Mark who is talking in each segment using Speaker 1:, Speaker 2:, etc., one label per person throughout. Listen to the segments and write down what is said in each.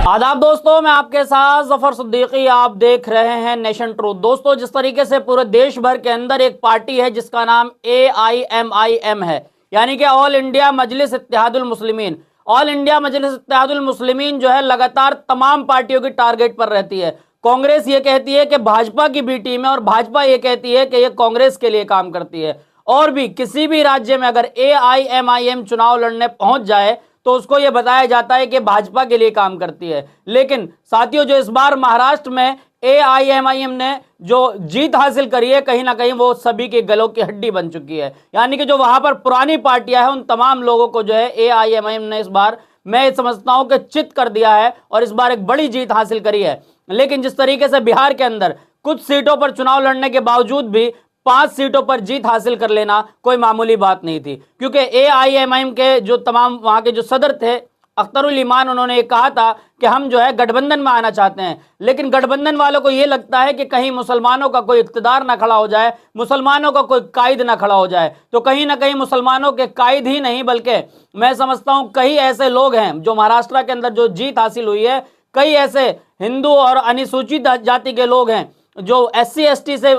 Speaker 1: आदाब दोस्तों, मैं आपके साथ जफर सिद्दीकी। आप देख रहे हैं नेशन ट्रूथ। दोस्तों, जिस तरीके से पूरे देश भर के अंदर एक पार्टी है जिसका नाम AIMIM है, यानी कि ऑल इंडिया मजलिस इत्तेहादुल मुस्लिमीन। ऑल इंडिया मजलिस इत्तेहादुल मुस्लिमीन जो है लगातार तमाम पार्टियों की टारगेट पर रहती है। कांग्रेस ये कहती है कि भाजपा की बी टीम है और भाजपा ये कहती है कि ये कांग्रेस के लिए काम करती है। और भी किसी भी राज्य में अगर AIMIM चुनाव लड़ने पहुंच जाए तो उसको यह बताया जाता है कि भाजपा के लिए काम करती है। लेकिन साथियों, जो इस बार महाराष्ट्र में AIMIM ने जो जीत हासिल करी है, कहीं ना कहीं वो सभी के गलों की हड्डी बन चुकी है। यानी कि जो वहां पर पुरानी पार्टियां हैं उन तमाम लोगों को जो है AIMIM ने इस बार, मैं समझता हूं कि चित कर दिया है और इस बार एक बड़ी जीत हासिल करी है। लेकिन जिस तरीके से बिहार के अंदर कुछ सीटों पर चुनाव लड़ने के बावजूद भी 5 सीटों पर जीत हासिल कर लेना कोई मामूली बात नहीं थी, क्योंकि AIMIM के जो तमाम वहां के जो सदर थे अख्तरुल ईमान, उन्होंने कहा था कि हम जो है गठबंधन में आना चाहते हैं। लेकिन गठबंधन वालों को यह लगता है कि कहीं मुसलमानों का कोई इख्तिदार ना खड़ा हो जाए, मुसलमानों का कोई कायद ना खड़ा हो जाए। तो कहीं ना कहीं मुसलमानों के कायद ही नहीं बल्कि मैं समझता हूं कई ऐसे लोग हैं जो महाराष्ट्र के अंदर जो जीत हासिल हुई है, कई ऐसे हिंदू और अनुसूचित जाति के लोग हैं जो SC ST से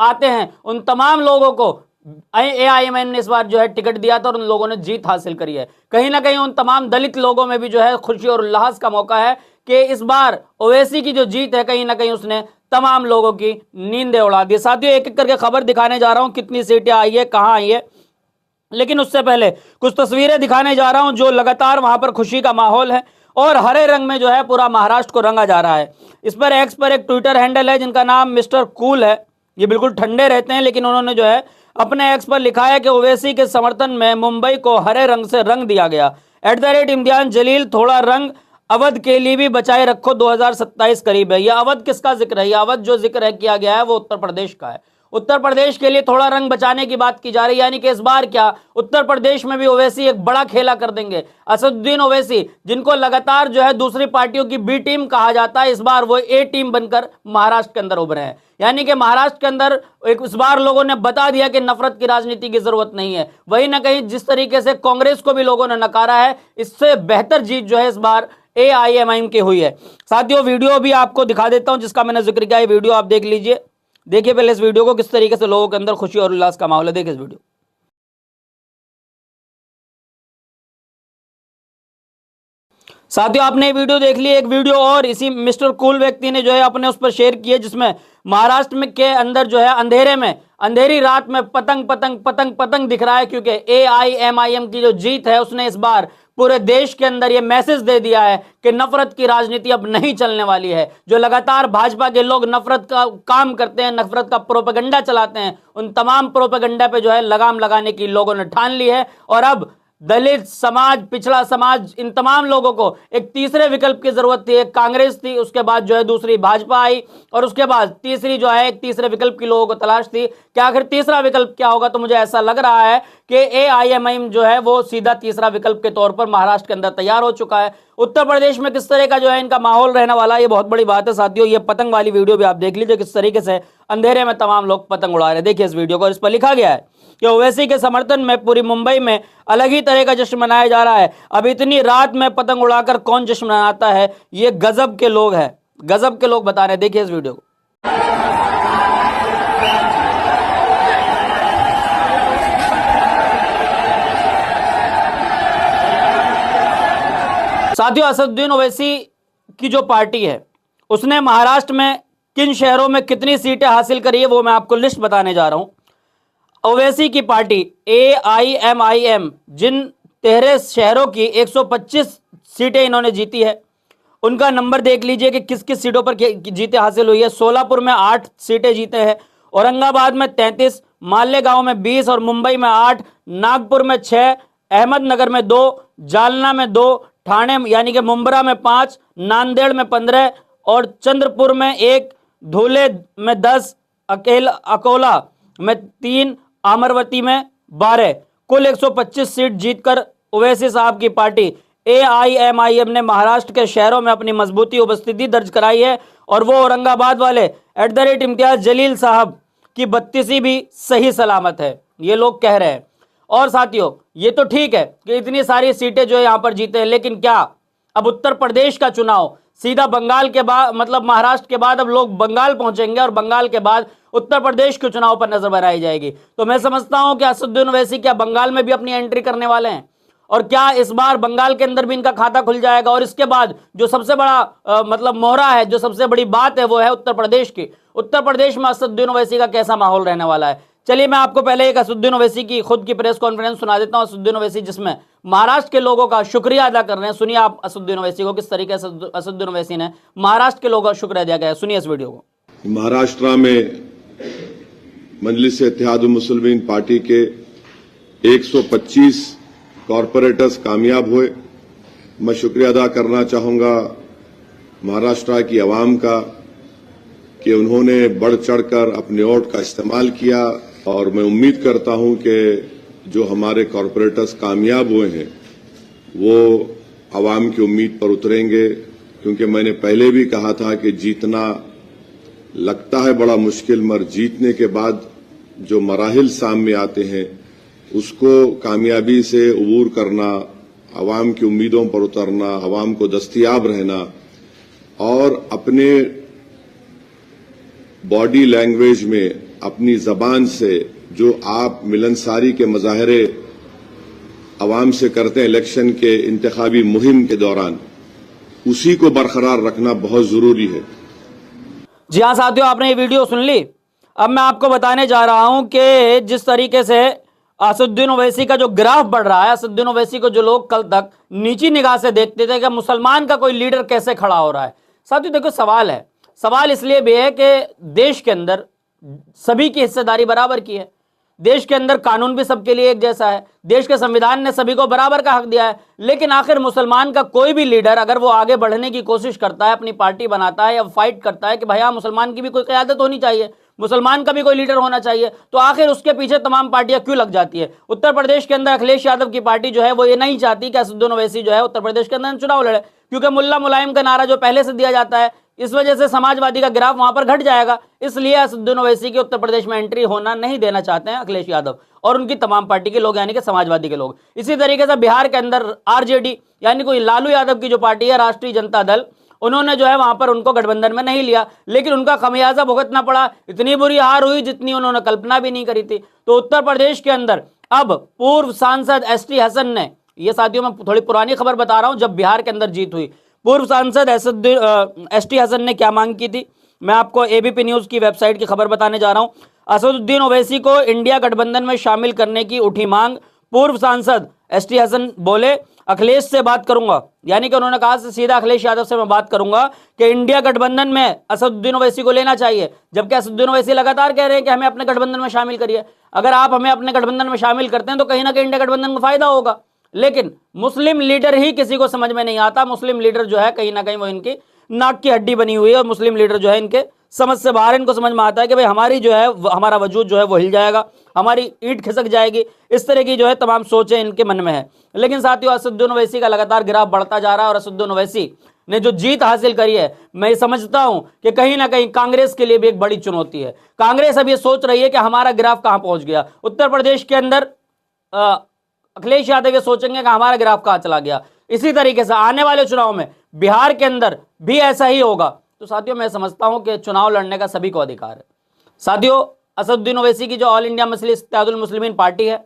Speaker 1: आते हैं, उन तमाम लोगों को AIMIM ने इस बार जो है टिकट दिया था और उन लोगों ने जीत हासिल करी है। कहीं ना कहीं उन तमाम दलित लोगों में भी जो है खुशी और उल्लास का मौका है कि इस बार ओवैसी की जो जीत है, कहीं ना कहीं उसने तमाम लोगों की नींदें उड़ा दी। साथियों, एक एक करके खबर दिखाने जा रहा हूं, कितनी सीटें आई है, कहां आई है। लेकिन उससे पहले कुछ तस्वीरें दिखाने जा रहा हूं जो लगातार वहां पर खुशी का माहौल है और हरे रंग में जो है पूरा महाराष्ट्र को रंगा जा रहा है। इस पर एक्स पर एक ट्विटर हैंडल है जिनका नाम मिस्टर कूल है। ये बिल्कुल ठंडे रहते हैं, लेकिन उन्होंने जो है अपने एक्स पर लिखा है कि ओवैसी के समर्थन में मुंबई को हरे रंग से रंग दिया गया। @इम्तियाज जलील, थोड़ा रंग अवध के लिए भी बचाए रखो, 2027 करीब है। यह अवध किसका जिक्र है? यह अवध जो जिक्र है किया गया है वो उत्तर प्रदेश का है। उत्तर प्रदेश के लिए थोड़ा रंग बचाने की बात की जा रही है, यानी कि इस बार क्या उत्तर प्रदेश में भी ओवैसी एक बड़ा खेला कर देंगे। असदुद्दीन ओवैसी, जिनको लगातार जो है दूसरी पार्टियों की बी टीम कहा जाता है, इस बार वो A टीम बनकर महाराष्ट्र के अंदर उभरे हैं। यानी कि महाराष्ट्र के अंदर इस बार लोगों ने बता दिया कि नफरत की राजनीति की जरूरत नहीं है। वहीं ना कहीं जिस तरीके से कांग्रेस को भी लोगों ने नकारा है, इससे बेहतर जीत जो है इस बार AIMIM की हुई है। साथियों, वीडियो भी आपको दिखा देता हूं जिसका मैंने जिक्र किया है। वीडियो आप देख लीजिए। देखिए पहले इस वीडियो को, किस तरीके से लोगों के अंदर खुशी और उल्लास का माहौल है। देखिए इस वीडियो। साथियों, आपने वीडियो देख ली। एक वीडियो और इसी मिस्टर कूल व्यक्ति ने जो है अपने उस पर शेयर किया, जिसमें महाराष्ट्र में के अंदर जो है अंधेरे में, अंधेरी रात में पतंग पतंग पतंग पतंग दिख रहा है, क्योंकि AIMIM की जो जीत है उसने इस बार पूरे देश के अंदर ये मैसेज दे दिया है कि नफरत की राजनीति अब नहीं चलने वाली है। जो लगातार भाजपा के लोग नफरत का काम करते हैं, नफरत का प्रोपेगेंडा चलाते हैं, उन तमाम प्रोपेगेंडा पे जो है लगाम लगाने की लोगों ने ठान ली है। और अब दलित समाज, पिछड़ा समाज, इन तमाम लोगों को एक तीसरे विकल्प की जरूरत थी। एक कांग्रेस थी, उसके बाद जो है दूसरी भाजपा आई और उसके बाद तीसरी जो है एक तीसरे विकल्प की लोगों को तलाश थी कि आखिर तीसरा विकल्प क्या होगा। तो मुझे ऐसा लग रहा है कि AIMIM जो है वो सीधा तीसरा विकल्प के तौर पर महाराष्ट्र के अंदर तैयार हो चुका है। उत्तर प्रदेश में किस तरह का जो है इनका माहौल रहने वाला है, ये बहुत बड़ी बात है। साथियों, ये पतंग वाली वीडियो भी आप देख लीजिए, किस तरीके से अंधेरे में तमाम लोग पतंग उड़ा रहे हैं। देखिए इस वीडियो को। इस पर लिखा गया है कि ओवैसी के समर्थन में पूरी मुंबई में अलग ही तरह का जश्न मनाया जा रहा है। अब इतनी रात में पतंग उड़ाकर कौन जश्न मनाता है? ये गजब के लोग हैं, गजब के लोग बता रहे हैं। देखिए इस वीडियो को। साथियों, असदुद्दीन ओवैसी की जो पार्टी है उसने महाराष्ट्र में किन शहरों में कितनी सीटें हासिल करी है वो मैं आपको लिस्ट बताने जा रहा हूं। ओवैसी की पार्टी AIMIM जिन 13 शहरों की 125 सीटें इन्होंने जीती है, उनका नंबर देख लीजिए कि किस किस सीटों पर जीतें हासिल हुई है। सोलापुर में 8 सीटें जीते हैं, औरंगाबाद में 33, मालेगांव में 20 और मुंबई में 8, नागपुर में 6, अहमदनगर में 2, जालना में 2, ठाणे यानी कि मुंब्रा में 5, नांदेड़ में 15 और चंद्रपुर में 1, धुले में 10, अकोला में 3, अमरवती में 12, कुल 125 सीट जीतकर ओवैसी साहब की पार्टी AIMIM ने महाराष्ट्र के शहरों में अपनी मजबूती उपस्थिति दर्ज कराई है। और वो औरंगाबाद वाले @इम्तियाज जलील साहब की 32 भी सही सलामत है, ये लोग कह रहे हैं। और साथियों, ये तो ठीक है कि इतनी सारी सीटें जो है यहां पर जीते हैं, लेकिन क्या अब उत्तर प्रदेश का चुनाव सीधा बंगाल के बाद, मतलब महाराष्ट्र के बाद अब लोग बंगाल पहुंचेंगे और बंगाल के बाद उत्तर प्रदेश के चुनाव पर नजर बनाई जाएगी। तो मैं समझता हूं कि असदुद्दीन ओवैसी क्या बंगाल में भी अपनी एंट्री करने वाले हैं, और क्या इस बार बंगाल के अंदर भी इनका खाता खुल जाएगा। और इसके बाद जो सबसे बड़ा मतलब मोहरा है, जो सबसे बड़ी बात है, वो है उत्तर प्रदेश की। उत्तर प्रदेश में असदुद्दीन ओवैसी का कैसा माहौल रहने वाला है। चलिए मैं आपको पहले एक असदुद्दीन ओवैसी की खुद की प्रेस कॉन्फ्रेंस सुना देता हूं। असदुद्दीन ओवैसी जिसमें महाराष्ट्र के लोगों का शुक्रिया अदा कर रहे हैं। सुनिए आप असदुद्दीन ओवैसी को, किस तरीके से असदुद्दीन ओवैसी ने महाराष्ट्र के लोगों का शुक्रिया दिया गया। सुनिए इस वीडियो को।
Speaker 2: महाराष्ट्र में मजलिस-ए-इत्तेहादुल मुस्लिमीन पार्टी के 125 कॉरपोरेटर्स कामयाब हुए। मैं शुक्रिया अदा करना चाहूंगा महाराष्ट्र की आवाम का कि उन्होंने बढ़ चढ़कर अपने वोट का इस्तेमाल किया, और मैं उम्मीद करता हूं कि जो हमारे कॉरपोरेटर्स कामयाब हुए हैं वो आवाम की उम्मीद पर उतरेंगे। क्योंकि मैंने पहले भी कहा था कि जीतना लगता है बड़ा मुश्किल, मगर जीतने के बाद जो मराहिल सामने आते हैं उसको कामयाबी से अबूर करना, आवाम की उम्मीदों पर उतरना, आवाम को दस्तयाब रहना, और अपने बॉडी लैंग्वेज में, अपनी जबान से जो आप मिलनसारी के मुजाहरे आवाम से करते हैं इलेक्शन के इंतखाबी मुहिम के दौरान, उसी को बरकरार रखना बहुत जरूरी है।
Speaker 1: जी हाँ साथियों, आपने ये वीडियो सुन ली। अब मैं आपको बताने जा रहा हूं कि जिस तरीके से असदुद्दीन ओवैसी का जो ग्राफ बढ़ रहा है, असदुद्दीन ओवैसी को जो लोग कल तक नीची निगाह से देखते थे कि मुसलमान का कोई लीडर कैसे खड़ा हो रहा है। साथियों देखो, सवाल इसलिए भी है कि देश के अंदर सभी की हिस्सेदारी बराबर की है। देश के अंदर कानून भी सबके लिए एक जैसा है। देश के संविधान ने सभी को बराबर का हक दिया है। लेकिन आखिर मुसलमान का कोई भी लीडर अगर वो आगे बढ़ने की कोशिश करता है, अपनी पार्टी बनाता है या फाइट करता है कि भैया मुसलमान की भी कोई क़यादत होनी चाहिए, मुसलमान का भी कोई लीडर होना चाहिए, तो आखिर उसके पीछे तमाम पार्टियां क्यों लग जाती है। उत्तर प्रदेश के अंदर अखिलेश यादव की पार्टी जो है वो ये नहीं चाहती कि असदुद्दीन ओवैसी जो है उत्तर प्रदेश के अंदर चुनाव लड़े, क्योंकि मुल्ला मुलायम का नारा जो पहले से दिया जाता है, इस वजह से समाजवादी का ग्राफ वहां पर घट जाएगा। इसलिए असदुद्दीन ओवैसी की उत्तर प्रदेश में एंट्री होना नहीं देना चाहते हैं अखिलेश यादव और उनकी तमाम पार्टी के लोग, यानी कि समाजवादी के लोग। इसी तरीके से बिहार के अंदर आरजेडी यानी कोई लालू यादव की जो पार्टी है, राष्ट्रीय जनता दल, उन्होंने जो है वहां पर उनको गठबंधन में नहीं लिया, लेकिन उनका खमियाजा भुगतना पड़ा। इतनी बुरी हार हुई जितनी उन्होंने कल्पना भी नहीं करी थी। तो उत्तर प्रदेश के अंदर अब पूर्व सांसद एसटी हसन ने, ये साथियों मैं थोड़ी पुरानी खबर बता रहा हूं, जब बिहार के अंदर जीत हुई, पूर्व सांसद एसटी हसन ने क्या मांग की थी, मैं आपको एबीपी न्यूज की वेबसाइट की खबर बताने जा रहा हूं। असदुद्दीन ओवैसी को इंडिया गठबंधन में शामिल करने की उठी मांग। पूर्व सांसद एसटी हसन बोले, अखिलेश से बात करूंगा, यानी कि उन्होंने कहा सीधा अखिलेश यादव से मैं बात करूंगा कि इंडिया गठबंधन में असदुद्दीन ओवैसी को लेना चाहिए। जबकि असदुद्दीन ओवैसी लगातार कह रहे हैं कि हमें अपने गठबंधन में शामिल करिए। अगर आप हमें अपने गठबंधन में शामिल करते हैं तो कहीं ना कहीं इंडिया गठबंधन को फायदा होगा। लेकिन मुस्लिम लीडर ही किसी को समझ में नहीं आता। मुस्लिम लीडर जो है कहीं ना कहीं वो इनकी नाक की हड्डी बनी हुई है, और मुस्लिम लीडर जो है इनके समझ से बाहर। इनको समझ में आता है कि भाई हमारी जो है, हमारा वजूद जो है वो हिल जाएगा, हमारी ईंट खिसक जाएगी। इस तरह की जो है तमाम सोचें इनके मन में है। लेकिन साथियों, असदुद्दीन ओवैसी का लगातार गिराफ बढ़ता जा रहा है, और असदुद्दीन ओवैसी ने जो जीत हासिल करी है, मैं ये समझता हूं कि कहीं ना कहीं कांग्रेस के लिए भी एक बड़ी चुनौती है। कांग्रेस अब ये सोच रही है कि हमारा गिराफ कहां पहुंच गया। उत्तर प्रदेश के अंदर अखिलेश यादव ये सोचेंगे कि हमारा ग्राफ कहां चला गया। इसी तरीके से आने वाले चुनाव में बिहार के अंदर भी ऐसा ही होगा। तो साथियों, मैं समझता हूं कि चुनाव लड़ने का सभी को अधिकार है। साथियों, असदुद्दीन ओवैसी की जो ऑल इंडिया मजलिस-ए-इत्तेहादुल मुस्लिमीन पार्टी है,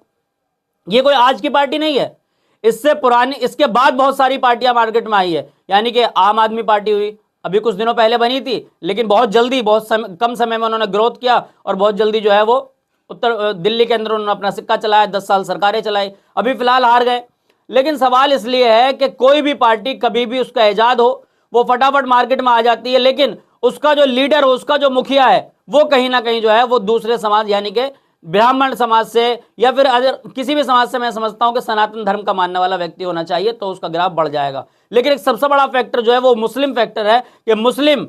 Speaker 1: ये कोई आज की पार्टी नहीं है। इससे पुरानी, इसके बाद बहुत सारी पार्टियां मार्केट में आई है। यानी कि आम आदमी पार्टी हुई, अभी कुछ दिनों पहले बनी थी, लेकिन बहुत जल्दी, कम समय में उन्होंने ग्रोथ किया, और बहुत जल्दी जो है वो दिल्ली के अंदर उन्होंने अपना सिक्का चलाया, 10 साल सरकारें चलाई, अभी फिलहाल हार गए। लेकिन सवाल इसलिए है कि कोई भी पार्टी कभी भी उसका इजाद हो, वो फटाफट मार्केट में आ जाती है, लेकिन उसका जो लीडर हो, उसका जो मुखिया है, वो कहीं ना कहीं जो है वो दूसरे समाज, यानी कि ब्राह्मण समाज से या फिर अगर किसी भी समाज से, मैं समझता हूं कि सनातन धर्म का मानने वाला व्यक्ति होना चाहिए, तो उसका ग्राफ बढ़ जाएगा। लेकिन एक सबसे बड़ा फैक्टर जो है वो मुस्लिम फैक्टर है कि मुस्लिम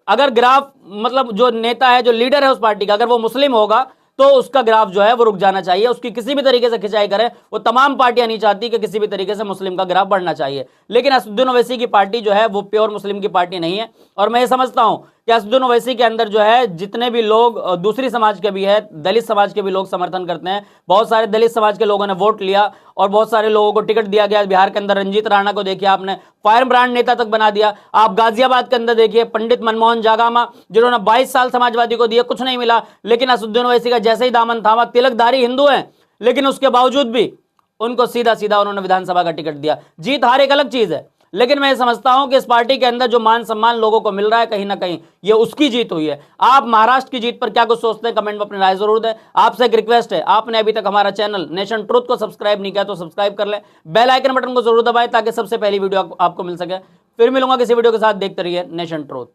Speaker 1: अगर ग्राफ, मतलब जो नेता है, जो लीडर है उस पार्टी का, अगर वो मुस्लिम होगा तो उसका ग्राफ जो है वो रुक जाना चाहिए। उसकी किसी भी तरीके से खिंचाई करे, वो तमाम पार्टियां नहीं चाहती कि किसी भी तरीके से मुस्लिम का ग्राफ बढ़ना चाहिए। लेकिन असदुद्दीन ओवैसी की पार्टी जो है वो प्योर मुस्लिम की पार्टी नहीं है, और मैं ये समझता हूं कि असदुद्दीन ओवैसी के अंदर जो है जितने भी लोग दूसरी समाज के भी है, दलित समाज के भी लोग समर्थन करते हैं। बहुत सारे दलित समाज के लोगों ने वोट लिया और बहुत सारे लोगों को टिकट दिया गया। बिहार के अंदर रंजीत राणा को देखिए आपने, फायर ब्रांड नेता तक बना दिया। आप गाजियाबाद के अंदर देखिए पंडित मनमोहन जागामा, जिन्होंने 22 साल समाजवादी को दिए, कुछ नहीं मिला, लेकिन असदुद्दीन ओवैसी का जैसे ही दामन थामा, तिलकधारी हिंदू हैं लेकिन उसके बावजूद भी उनको सीधा सीधा उन्होंने विधानसभा का टिकट दिया। जीत हार एक अलग चीज है, लेकिन मैं समझता हूं कि इस पार्टी के अंदर जो मान सम्मान लोगों को मिल रहा है, कहीं ना कहीं ये उसकी जीत हुई है। आप महाराष्ट्र की जीत पर क्या कुछ सोचते हैं, कमेंट में अपनी राय जरूर दें। आपसे एक रिक्वेस्ट है, आपने अभी तक हमारा चैनल नेशन ट्रूथ को सब्सक्राइब नहीं किया तो सब्सक्राइब कर लें, बेल आइकन बटन को जरूर दबाएं ताकि सबसे पहली वीडियो आपको मिल सके। फिर मिलूंगा किसी वीडियो के साथ, देखते रहिए नेशन ट्रूथ।